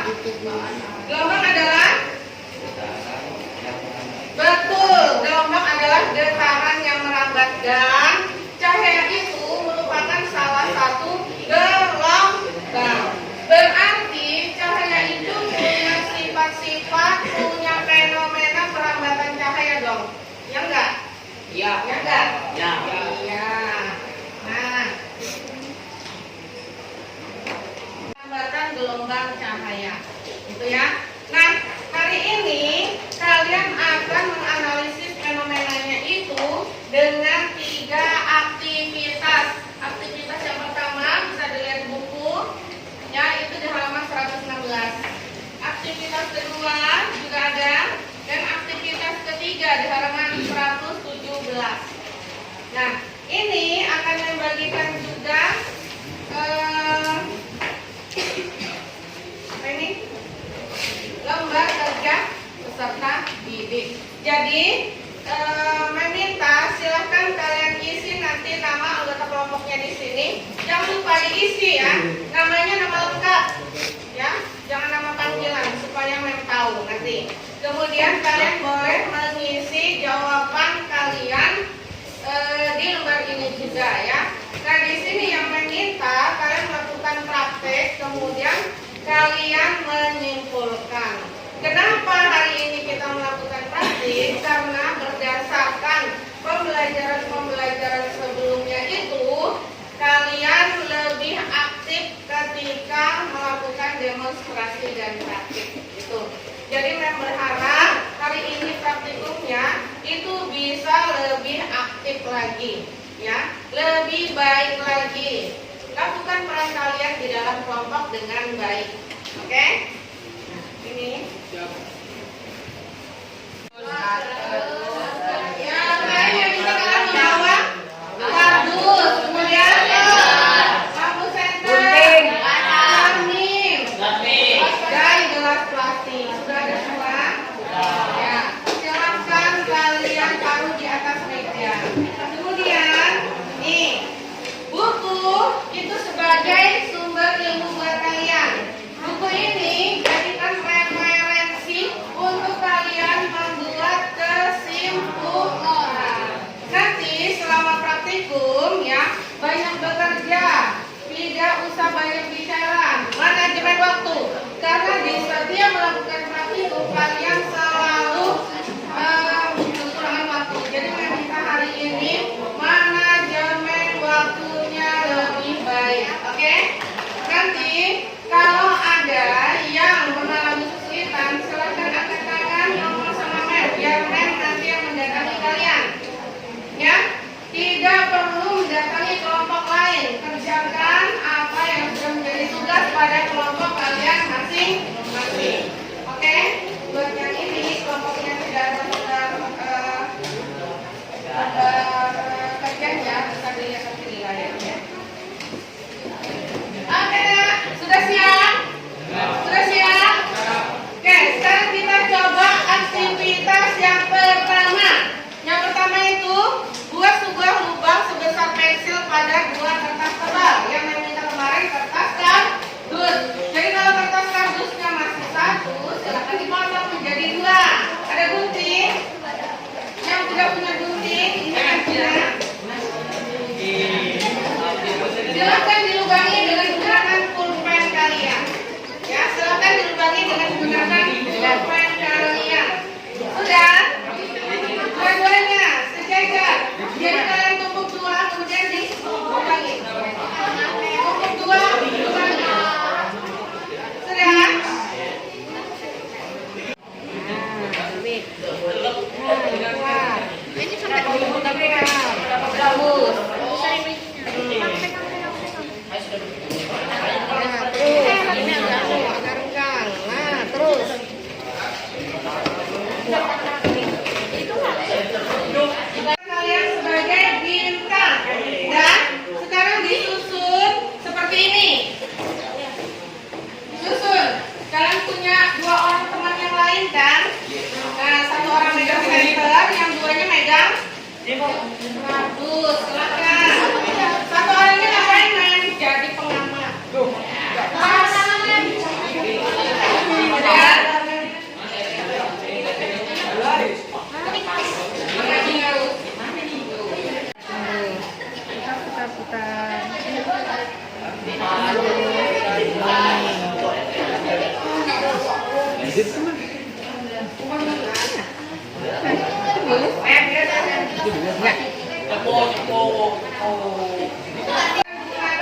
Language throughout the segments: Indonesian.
Gelombang adalah? Betul, gelombang adalah getaran yang merambat dan cahaya itu merupakan salah satu gelombang. Berarti cahaya itu punya sifat-sifat, punya fenomena perambatan cahaya dong. Ya enggak? Iya. Ya enggak? Ya. Iya. Nah, perambatan gelombang cahaya. Gitu ya. Nah, hari ini kalian akan menganalisis fenomenanya itu dengan 3 aktivitas. Aktivitas yang pertama bisa dilihat buku, ya itu di halaman 116. Aktivitas kedua juga ada, dan aktivitas ketiga di halaman 117. Nah, ini akan membagikan juga apa ini? Lembar kerja peserta didik. Jadi meminta silahkan kalian isi nanti nama anggota kelompoknya di sini. Jangan lupa diisi ya. Namanya nama lengkap, ya. Jangan nama panggilan supaya mem tahu nanti. Kemudian kalian boleh mengisi jawaban kalian di lembar ini juga ya. Nah di sini yang meminta kalian melakukan praktek, kemudian kalian menyimpulkan. Kenapa hari ini kita melakukan praktik? Karena berdasarkan pembelajaran sebelumnya itu kalian lebih aktif ketika melakukan demonstrasi dan praktik itu. Jadi saya berharap hari ini praktikumnya itu bisa lebih aktif lagi, ya, lebih baik lagi. Lakukan peran kalian di dalam kelompok dengan baik, oke? Nah, ini. Ya, kalian bisa kalian membawa kardus, kemudian lampu senter, cermin, dan gelas plastik. Sudah ada semua? Ya, silahkan kalian taruh di atas meja. Kemudian, nih, buku itu sebagai sumber ilmu buat kalian. Buku ini jadikan referensi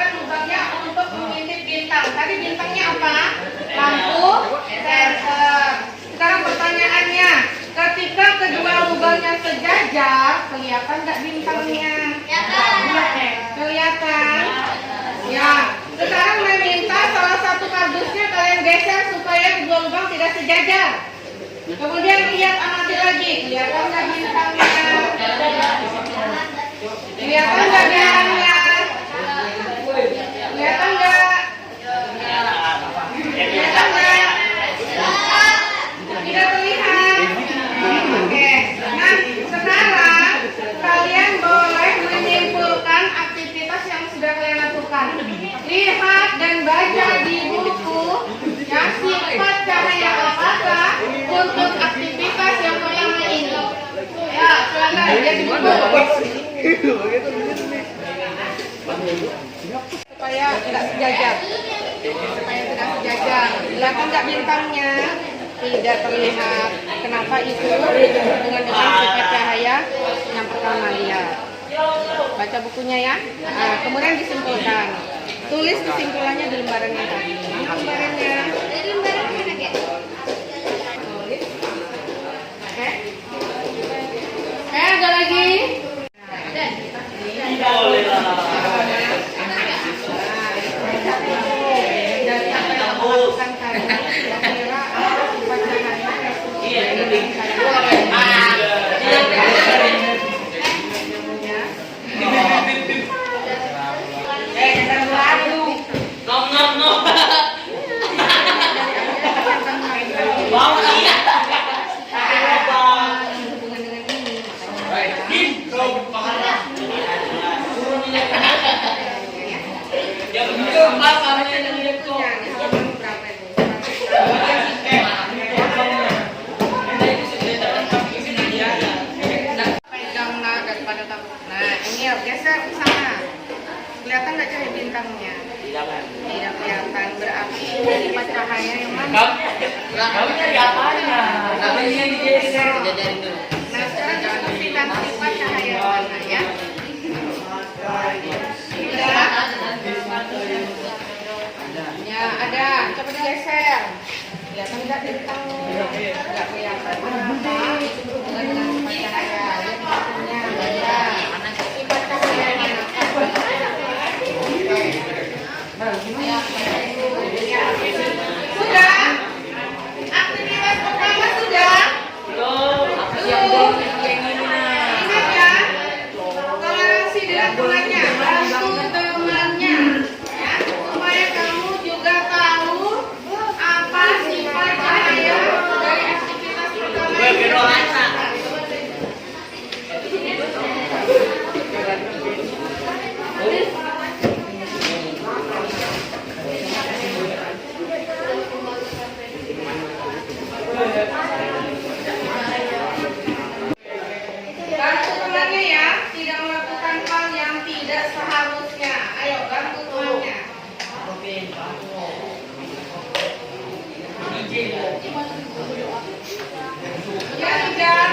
Lubangnya untuk mengintip bintang. Tadi bintangnya apa? Lampu senter. Sekarang pertanyaannya, ketika kedua lubangnya sejajar, kelihatan nggak bintangnya? Kelihatan. Ya. Sekarang saya minta salah satu kardusnya kalian geser supaya kedua lubang tidak sejajar. Kemudian lihat amati lagi, kelihatan nggak bintangnya? Kelihatan nggak bintangnya? Kelihatan nggak? Kelihatan nggak? Tidak terlihat. Oke. Nah, sekarang kalian boleh menyimpulkan aktivitas yang sudah kalian lakukan. Lihat dan baca di buku yang sifat cahaya apakah untuk aktivitas yang pertama ini. Ya, silakan lihat di buku. Supaya tidak sejajar. Kelihatan nggak bintangnya? Tidak terlihat. Kenapa itu berhubungan dengan sifat cahaya yang pertama? Lihat. Baca bukunya ya. Nah, kemudian disimpulkan. Tulis kesimpulannya di lembarannya tadi. Lembarannya. Tulis. Oke. Ada lagi? Kelihatan nggak cahaya bintangnya? Tidak kelihatan. Berarti sifat cahaya yang mana? Kamu cari apanya? Namanya digeser. Nah, sekarang diskusikan sifat cahaya yang mana ya? Ya, ada. Coba digeser. Kelihatan nggak bintangnya? Nggak kelihatan. Kenapa? Itu berhubungan dengan sifat cahaya. Lihat bukunya. Ada. Sifat cahaya yang mana? Sudah? Aktivitas pertama sudah? Ingat ya? Toleransi dengan temannya, bantu temannya ya, supaya kamu juga tahu apa sifat cahaya dari aktivitas pertama. Bantu temannya ya, tidak melakukan hal yang tidak seharusnya. Ayo bantu temannya. Ya, tidak.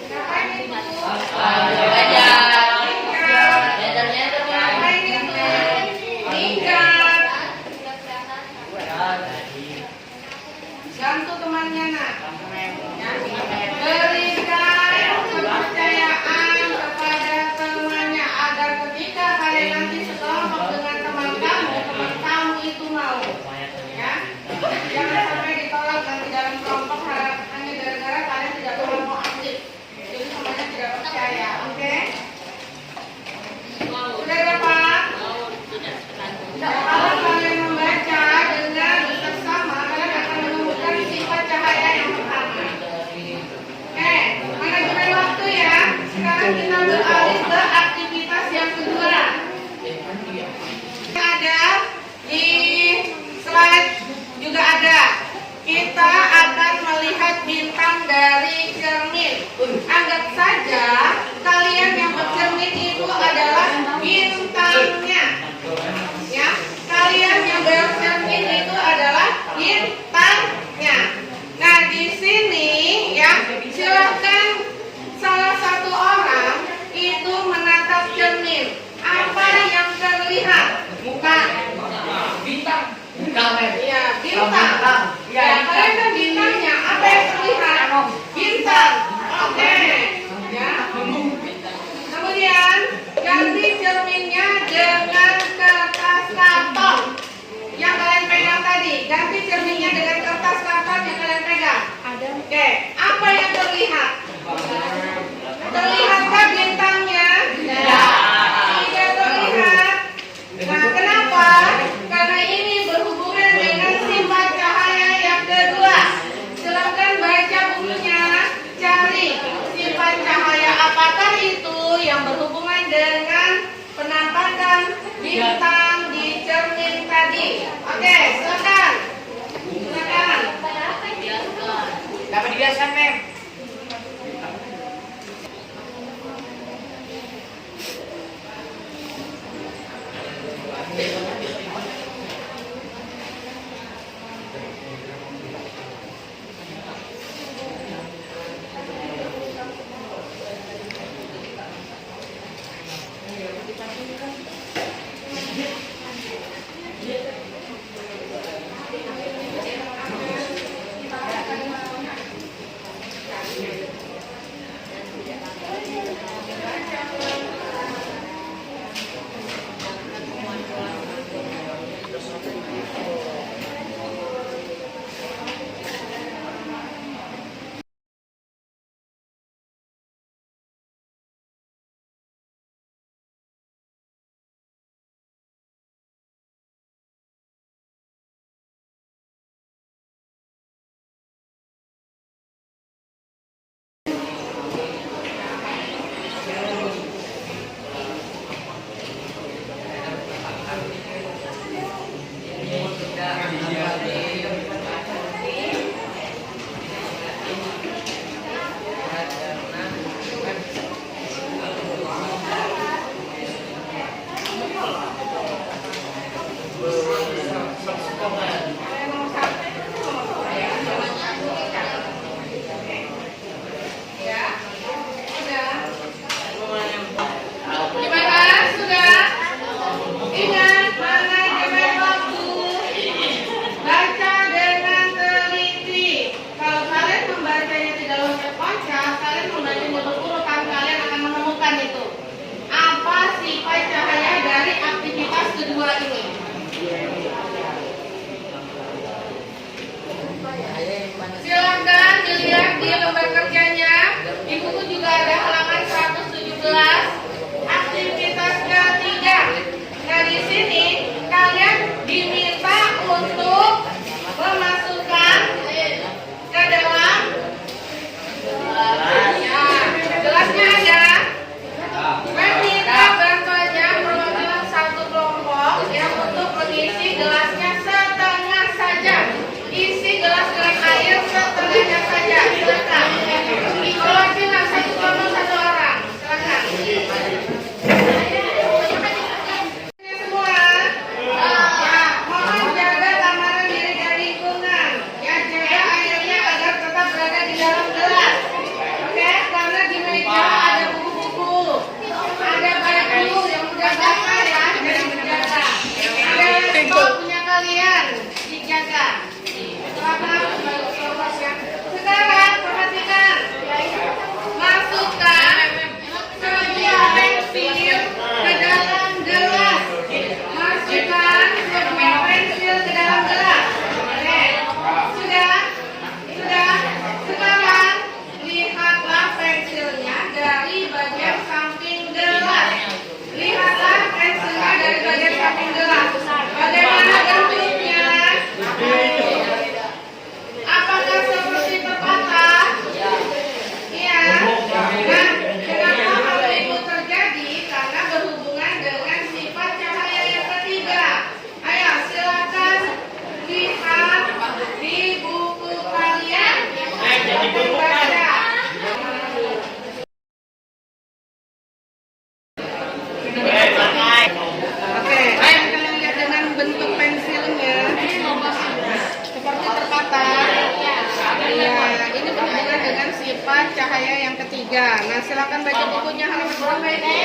Ngapain itu? Ngapain itu? Ingat. Bantu temannya nak. Berikan kepercayaan kepada temannya agar ketika kalian nanti sekelompok dengan teman kamu itu mau, ya. Jangan sampai ditolak nanti dalam kelompok hanya gara-gara kalian tidak mau aktif. Jadi semuanya tidak percaya, oke? Sudah dapat? Kalau kalian membaca dengan bersama, kalian akan menemukan sifat cahaya yang pertama. Manajemen waktu ya. Sekarang kita beralih ke aktivitas yang kedua. Ada di slide juga ada. Kita akan melihat bintang dari cermin. Anggap saja kalian yang bercermin itu adalah bintangnya. Ya, kalian yang bercermin itu adalah bintang Iya, bintang. Ya, kalian kan bintangnya. Apa yang terlihat? Bintang. Oke. Ya. Kemudian ganti cerminnya dengan kertas karton yang kalian pegang tadi. Ganti cerminnya dengan kertas karton yang kalian pegang. Oke. Apa yang terlihat? Terlihatkah bintangnya? Tidak terlihat. Nah, kenapa? Karena ini berhubungan dengan sifat cahaya yang kedua. Silakan baca bukunya, cari sifat cahaya apakah itu yang berhubungan dengan penampakan bintang di cermin tadi. Oke, silakan. Silakan. Dapat dibiasakan, Mem. Silakan dilihat di lembar kerjanya. Di buku juga ada halaman 117. Aktivitas ketiga. Nah, di sini kalian diminta untuk memasukkan ke dalam gelasnya ada. Meminta bantuannya perwakilan satu kelompok yang untuk mengisi gelasnya setengah saja. Isi gelas dengan air setengahnya saja. Silakan. Perwakilan satu kelompok satu orang. Silakan. Semua. Ya, mohon jaga keamanan diri dan lingkungan. Ya, jaga airnya agar tetap berada di dalam gelas. Oke, karena di meja ada buku-buku, ada baju yang udah basah ya, jadi dijaga. Ada laptop punya kalian, dijaga. Sekarang perhatikan, masukkan sebuah pensil ke dalam gelas. Masukkan sebuah pensil ke dalam gelas. Oke, sudah. Sekarang lihatlah pensilnya dari bagian samping gelas. Lihatlah pensilnya dari bagian samping gelas. Bagaimana bentuknya? Apakah seperti terpatah? Iya. Nah, kenapa hal itu terjadi? Karena berhubungan dengan sifat cahaya yang ketiga. Ayo, silakan lihat di buku kalian. Baca. Oke, kalian lihat dengan bentuk pensilnya seperti terpatah. Iya, ini berhubungan dengan sifat cahaya yang ketiga. Nah, silakan baca bukunya halaman berapa ini?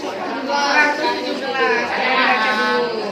117. Kalian baca dulu.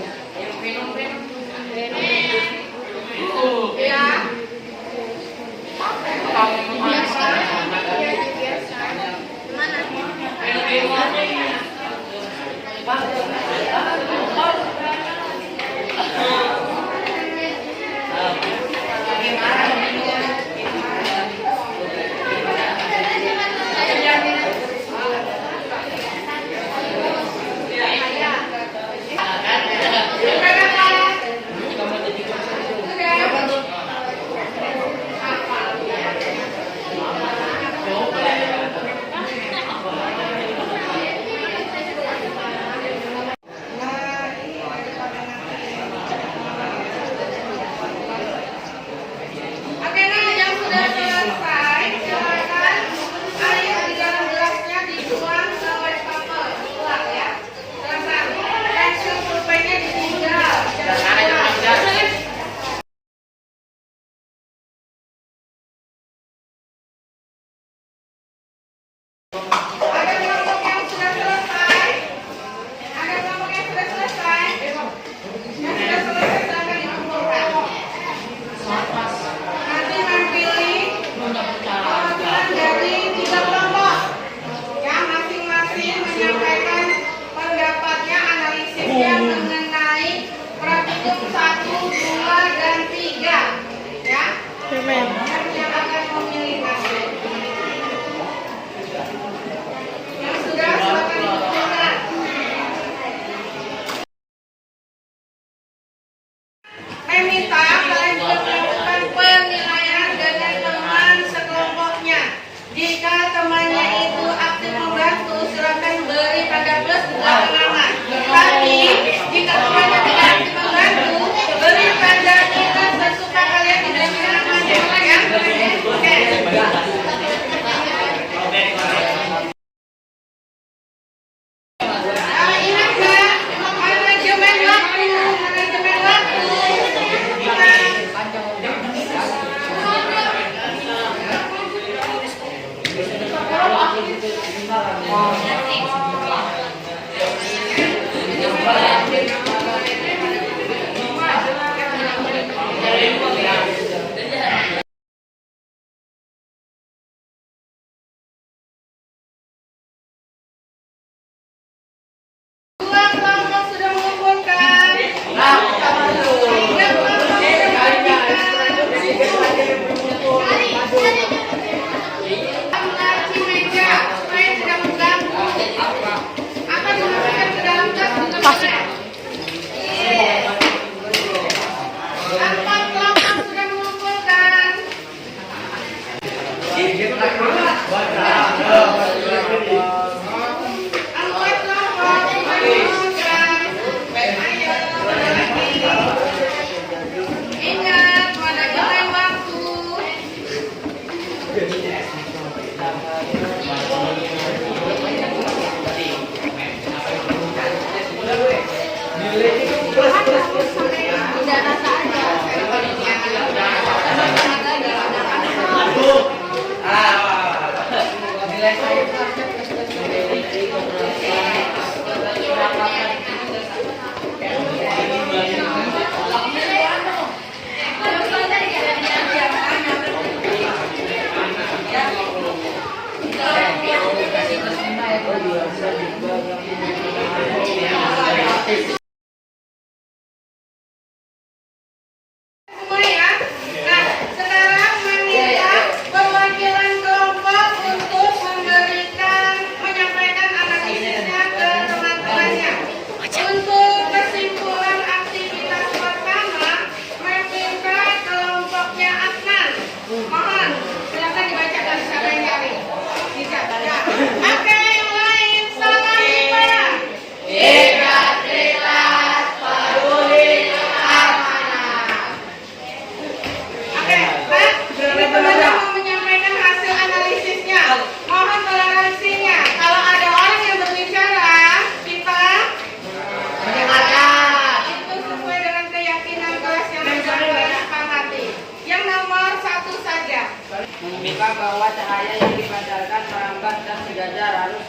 Menunjukkan bahwa cahaya yang dipancarkan merambat dan sejajar harus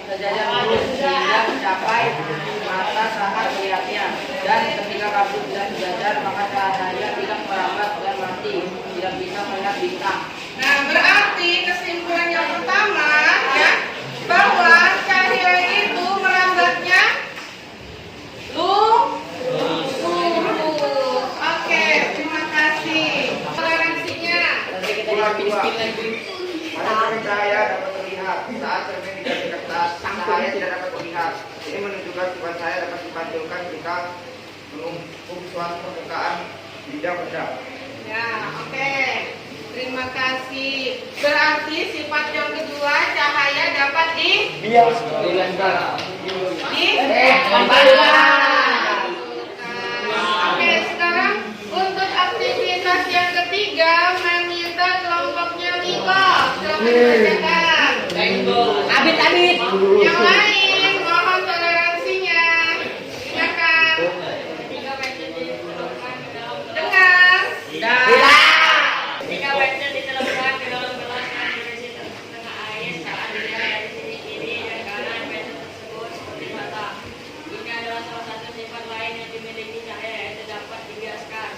sejajar lurus sehingga mencapai mata saat melihatnya. Dan ketika kabut tidak sejajar maka cahaya tidak merambat dan mati, tidak bisa melihat bintang. Nah, berarti kesimpulan yang pertama ya, bahwa cahaya itu merambatnya lurus. Oke, terima kasih. Toleransinya. Mana cahaya dapat terlihat saat cermin diganti kertas, cahaya tidak dapat terlihat. Ini menunjukkan sifat cahaya dapat dipantulkan jika menumpuk suatu permukaan bidang benda. Ya, oke. Terima kasih. Berarti sifat yang kedua, cahaya dapat Oke, sekarang untuk aktivitas yang ketiga meminta kelompoknya Miko. Silakan dibacakan. Abid. Yang lain mohon toleransinya. Silakan. Dengar. Jika pensil ditelepkan ke dalam gelas yang berisi setengah air saat dilihat dari sisi kiri dan kanan pensil tersebut seperti mata. Ini adalah salah satu sifat lain yang dimiliki cahaya yaitu dapat dibiaskan.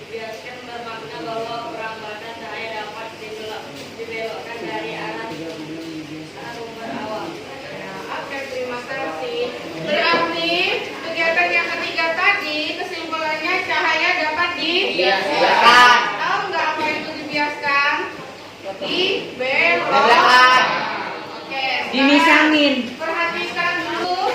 Dibiaskan bermakna bahwa perambatan cahaya dapat dibelokkan dari arah sumber awal. Oke, terima kasih. Berarti kegiatan yang ketiga tadi kesimpulannya cahaya dapat dibiaskan. Tahu nggak apa itu dibiaskan? Dibelokkan. Oke. Dimisamin. Perhatikan dulu.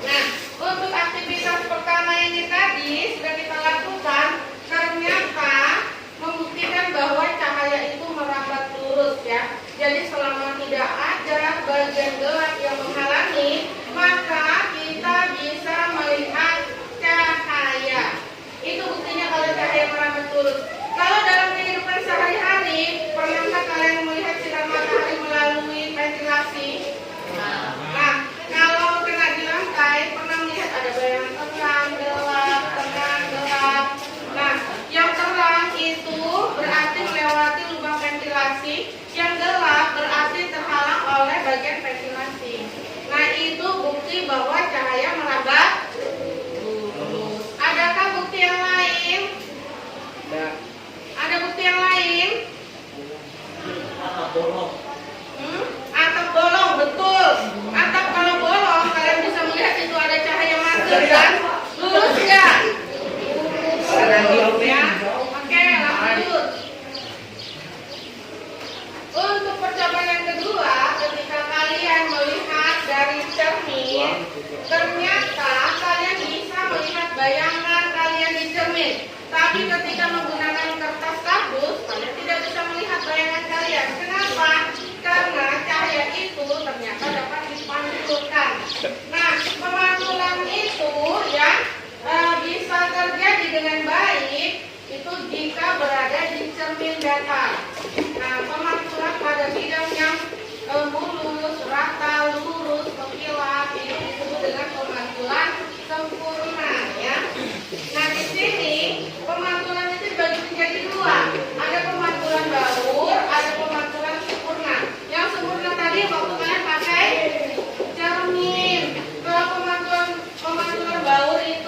Nah, untuk aktivitas pertama ini tadi sudah kita lakukan. Ternyata membuktikan bahwa cahaya itu merambat lurus ya. Jadi selama tidak ada bagian gelap yang menghalangi, maka kita bisa melihat cahaya. Itu buktinya kalau cahaya merambat lurus. Kalau dalam kehidupan sehari-hari, pernahkah kalian melihat sinar matahari melalui ventilasi? Nah, kalau kena di lantai, pernah melihat ada bayangan terang, gelap, terang, gelap. Nah, yang terang itu berarti melewati lubang ventilasi, yang gelap berarti terhalang oleh bagian ventilasi. Nah, itu bukti bahwa cahaya merambat lurus. Adakah bukti yang lain? Ada bukti yang lain? Atap bolong, betul. Atap kalau bolong, kalian bisa melihat itu ada cahaya masuk kan? Lurus nggak? Ya. Oke, lanjut. Untuk percobaan yang kedua, ketika kalian melihat dari cermin, ternyata kalian bisa melihat bayangan kalian di cermin. Tapi ketika menggunakan kertas kardus, kalian tidak bisa melihat bayangan kalian. Kenapa? Karena cahaya itu ternyata dapat dipantulkan. Nah, pemantulan itu ya bisa terjadi dengan baik itu jika berada di cermin datar. Nah, pemantulan pada bidang yang mulus, rata, lurus, berkilat itu disebut dengan pemantulan sempurna ya. Nah, di sini pemantulan itu dibagi menjadi dua. Ada pemantulan baur, ada pemantulan sempurna. Yang sempurna tadi waktu kalian pakai cermin. Kalau pemantulan baur itu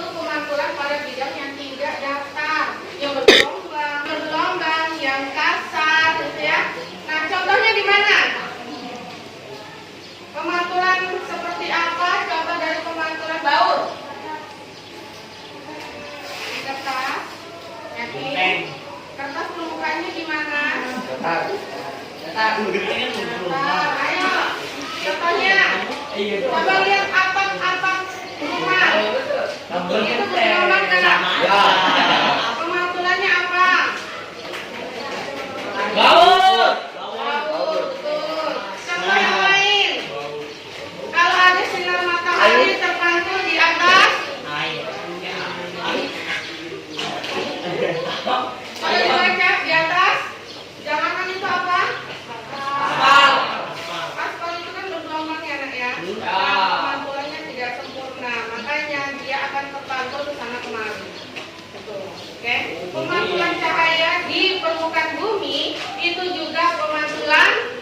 Itu juga pemantulan.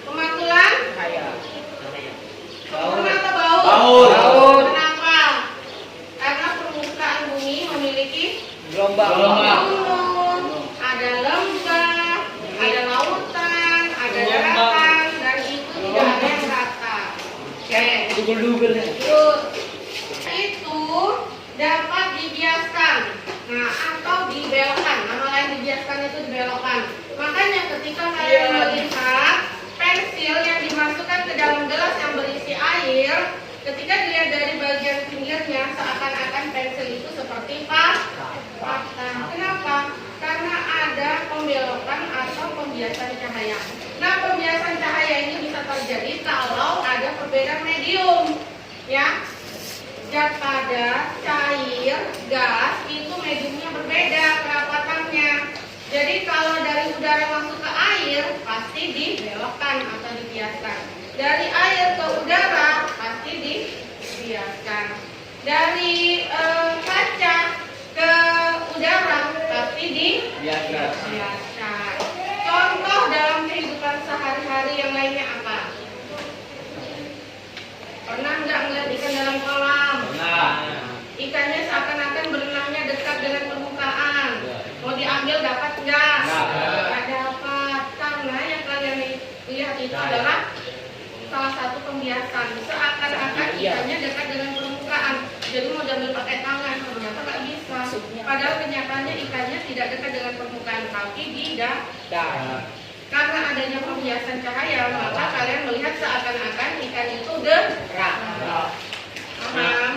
Pemantulan. Sempurna atau baut? Baut. Kenapa? Karena permukaan bumi memiliki Gelombang. gunung, ada lembah, ada lautan, ada daratan, dan itu tidak ada yang rata. Oke. Itu dapat dibiaskan, nah atau dibelokkan. Nama lain dibiaskan itu dibelokkan. Makanya ketika kalian melihat pensil yang dimasukkan ke dalam gelas yang berisi air, ketika dilihat dari bagian pinggirnya seakan-akan pensil itu seperti patah. Kenapa? Karena ada pembelokan atau pembiasan cahaya. Nah, pembiasan cahaya ini bisa terjadi kalau ada perbedaan medium, ya. Zat padat, cair, gas itu mediumnya berbeda kerapatannya. Jadi kalau dari udara masuk ke air pasti dibelokkan atau dibiaskan. Dari air ke udara pasti dibiaskan. Dari kaca ke udara pasti dibiaskan. Contoh dalam kehidupan sehari-hari yang lainnya apa? Pernah nggak ngeliat ikan dalam kolam? Ikannya seakan-akan berenangnya dekat dengan permukaan. Mau diambil dapat nggak? Nggak dapat. Karena yang kalian lihat itu adalah salah satu pembiasan. Seakan-akan ikannya dekat dengan permukaan. Jadi mau diambil pakai tangan, ternyata nggak bisa. Padahal kenyataannya ikannya tidak dekat dengan permukaan, tapi di darat. Karena adanya pembiasan cahaya, maka kalian melihat seakan-akan ikan itu dekat. Paham? Nah,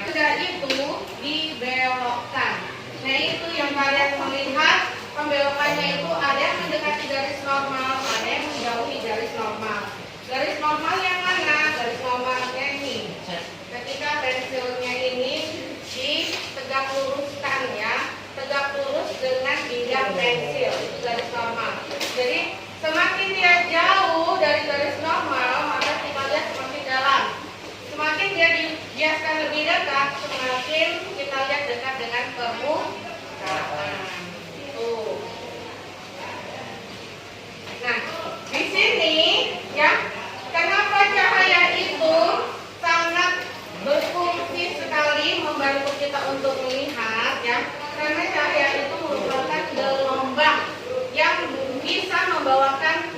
sudah itu dibelokkan. Nah, itu yang kalian melihat pembelokannya itu ada yang mendekati garis normal, ada yang menjauhi garis normal. Garis normal yang mana? Garis normalnya ini. Ketika pensilnya ini ditegak luruskan, ya, tegak lurus dengan bidang pensil, itu garis normal. Jadi semakin dia jauh dari garis normal, maka kita lihat semakin dalam. Semakin dia dibiaskan lebih dekat, semakin kita lihat dekat dengan permukaan. Tuh. Nah, di sini, ya, kenapa cahaya itu sangat berfungsi sekali membantu kita untuk melihat, ya? Karena cahaya itu merupakan gelombang yang bisa membawakan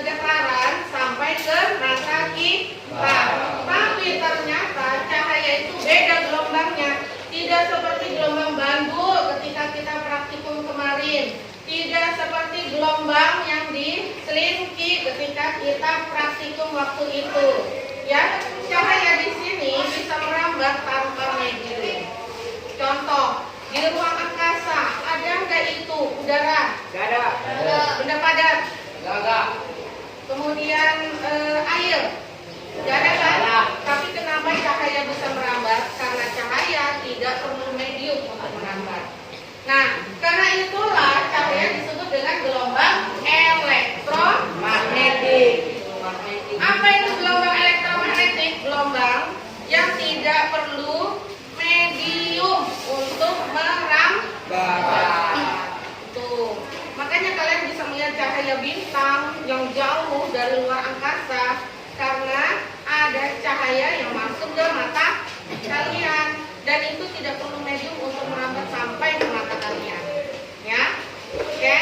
getaran sampai ke mata kita. Tapi ternyata cahaya itu beda gelombangnya. Tidak seperti gelombang bambu ketika kita praktikum kemarin. Tidak seperti gelombang yang di selinki ketika kita praktikum waktu itu. Ya, cahaya di sini bisa merambat tanpa medium. Contoh, di ruang angkasa ada nggak itu udara? Gak ada. Benda padat. Gak. Kemudian air. Gak ada kan? Tapi kenapa cahaya bisa merambat? Karena cahaya tidak perlu medium untuk merambat. Nah, karena itulah cahaya disebut dengan gelombang elektromagnetik. Apa itu gelombang elektromagnetik? Gelombang yang tidak perlu medium untuk merambat. Tuh. Makanya kalian bisa melihat cahaya bintang yang jauh dari luar angkasa karena ada cahaya yang masuk ke mata kalian dan itu tidak perlu medium untuk merambat sampai ke mata kalian. Ya. Oke.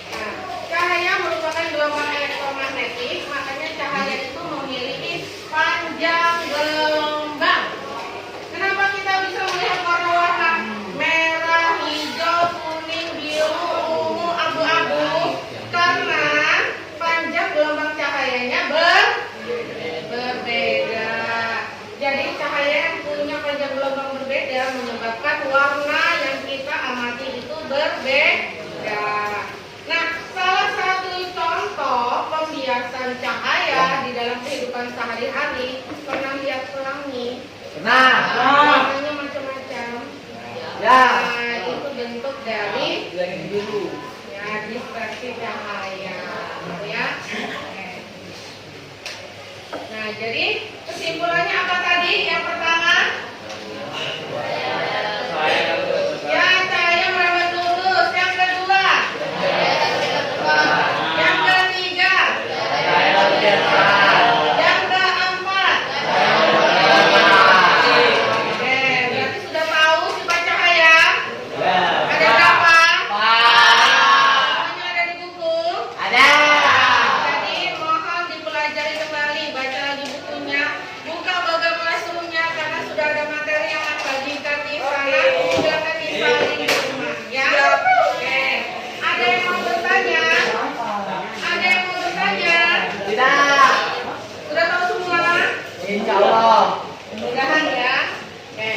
Nah, cahaya merupakan gelombang elektromagnetik, makanya cahaya itu memiliki panjang gelombang. Kenapa kita bisa melihat warna-warna merah, hijau, kuning, biru, ungu, abu-abu? Karena panjang gelombang cahayanya berbeda. Jadi cahaya yang punya panjang gelombang berbeda menyebabkan warna yang kita amati itu berbeda. Nah, salah satu contoh pembiasan cahaya di dalam kehidupan sehari-hari, pernah lihat pelangi? Nah. Warnanya macam-macam. Ya. Nah, itu bentuk dari Yang biru. ya dispersi cahaya, ya. Nah, jadi kesimpulannya apa tadi? Yang pertama, Saya Insya Allah. Mudah-mudahan ya. Oke.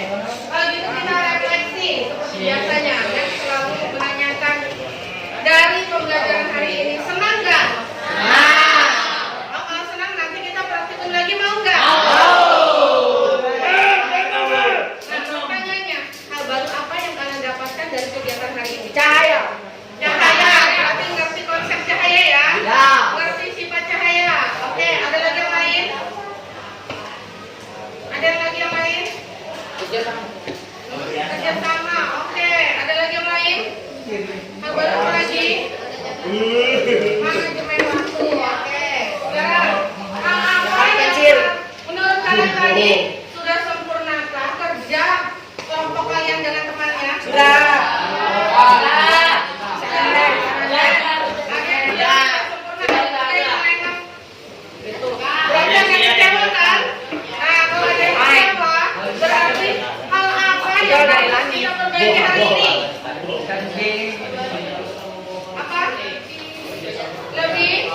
Kalau gitu kita refleksi seperti biasanya. Yang selalu menanyakan dari pembelajaran hari ini senang nggak? Nah, kalau senang nanti kita praktikum lagi mau nggak? Nah, pertanyaannya, hal baru apa yang kalian dapatkan dari kegiatan hari ini? Cahaya. Cahaya, berarti ngerti konsep cahaya ya? Ya. Ngerti sifat cahaya. Oke, ada lagi yang lain? Ada lagi yang lain? Kerjasama. Oke, ada lagi yang lain? Hal baru apa lagi? Manajemen waktu. Oke. Sekarang, hal apa yang menurut kalian tadi sudah sempurnakah kerja kelompok kalian dengan temannya? Sudah. Lebih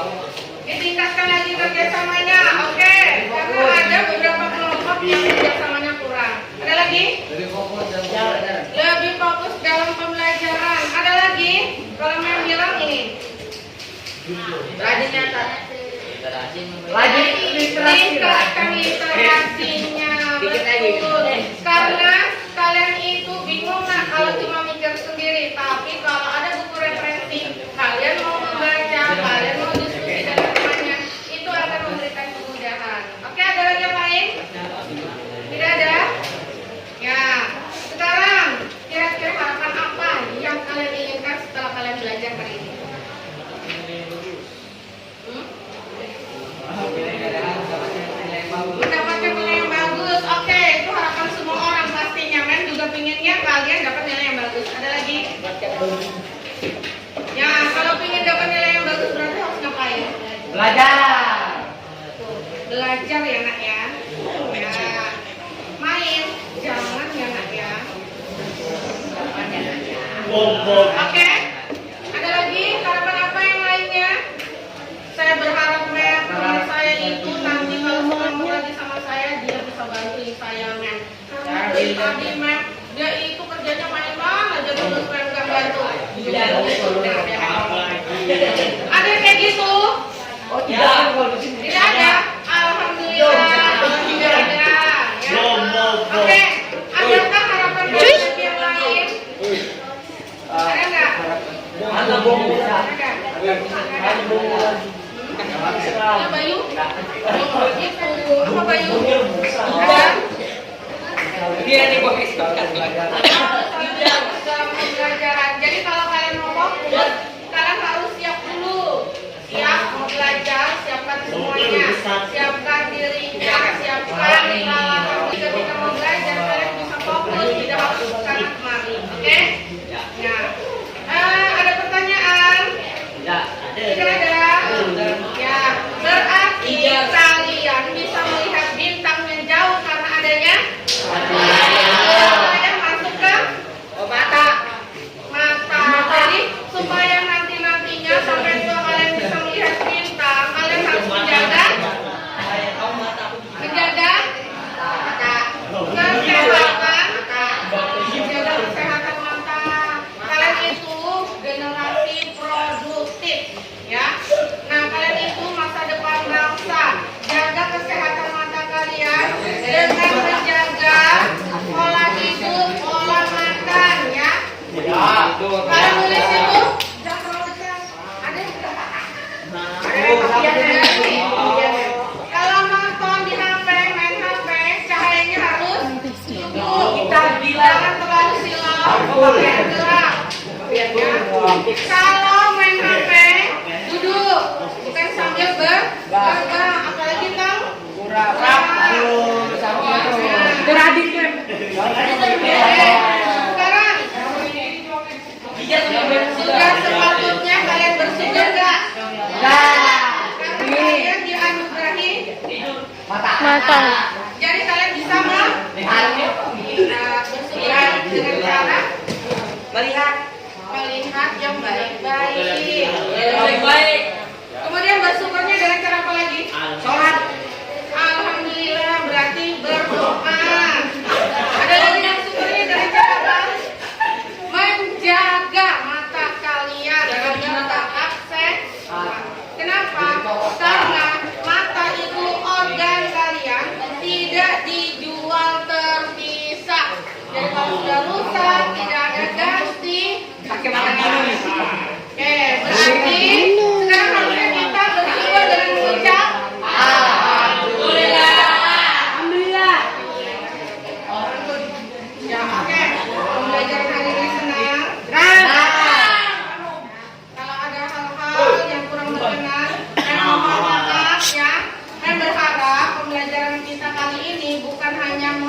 ditingkatkan lagi kerjasamanya, oke? Karena ada beberapa kelompok yang kerjasamanya kurang. Ada lagi? Lebih fokus dalam pembelajaran. Ada lagi? Kalau yang bilang ini. Rajin nyata. Tingkatkan literasinya. Betul. Karena kalian itu bingung nggak kalau cuma mikir sendiri. Tapi kalau ada buku referensi, kalian mau membaca, kalian mau diskusi dengan temannya, itu akan memberikan kemudahan. Oke, ada lagi yang lain? Tidak ada? Ya. Sekarang kira-kira harapan apa yang kalian inginkan setelah kalian belajar hari ini? Mendapatkan nilai yang bagus. Oke, itu harapan semua orang pastinya. Men juga pinginnya kalian dapat nilai yang bagus. Ada lagi? Ya, kalau pingin dapat nilai yang bagus berarti harus ngapain? Belajar. Belajar ya nak ya. Ya. Main, jangan ya nak ya. Oke. Ada lagi harapan apa yang lainnya? Saya berharap teman saya itu nanti kalau ketemu lagi sama saya dia bisa bantuin saya men. Karena dari tadi men dia itu kerjanya main banget aja terus men nggak bantu. Ada yang kayak gitu? Oh tidak. Tidak ada. Alhamdulillah. Tidak ada. Ya. Oke. Adakah harapan dari yang lain? Ada nggak? Ada bom. Ya Bayu? Itu apa Bayu? Ada? Dia nih belajar. Dalam pembelajaran. Jadi kalau kalian mau fokus, kalian harus siap dulu. Siap mau belajar, siapkan semuanya. Siapkan dirinya, siapkan kalau ketika mau belajar kalian bisa fokus, tidak harus kesana kemari. Oke? Nah, ada pertanyaan? Tidak ada? Ya, berarti kalian bisa melihat bintang yang jauh karena adanya yang masuk ke mata. Jadi supaya nantinya sampai tua kalian bisa melihat bintang, kalian harus menjaga mata, menjaga kesehatan mata. Kalian itu generasi produktif, ya. Nah, kalian itu masa depan bangsa. Jaga kesehatan mata kalian dengan menjaga pola hidup, pola makan, ya. Kalian nulis itu jangan terlalu dekat. Ada yang dekat. Kalau nonton di HP, main HP, cahayanya harus cukup. Kita bilang. Jangan terlalu silau, pakai gerak. Ya. Kalau main HP, duduk, bukan sambil berbang. Apalagi tahu? Beradit kan? Sekarang sudah sepatutnya kalian bersujud nggak? Karena kalian dianugerahi Mata. jadi kalian bisa bersujud dengan cara Melihat. melihat yang baik-baik. Kemudian bersyukurnya dengan cara apa lagi? Sholat. Alhamdulillah.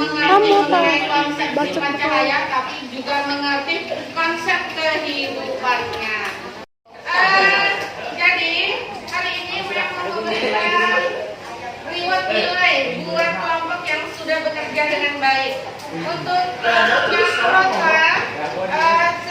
mengerti mengenai konsep sifat cahaya, tapi juga mengerti konsep kehidupannya. Jadi hari ini saya mau memberikan reward nilai buat kelompok yang sudah bekerja dengan baik. Untuk kelompok yang program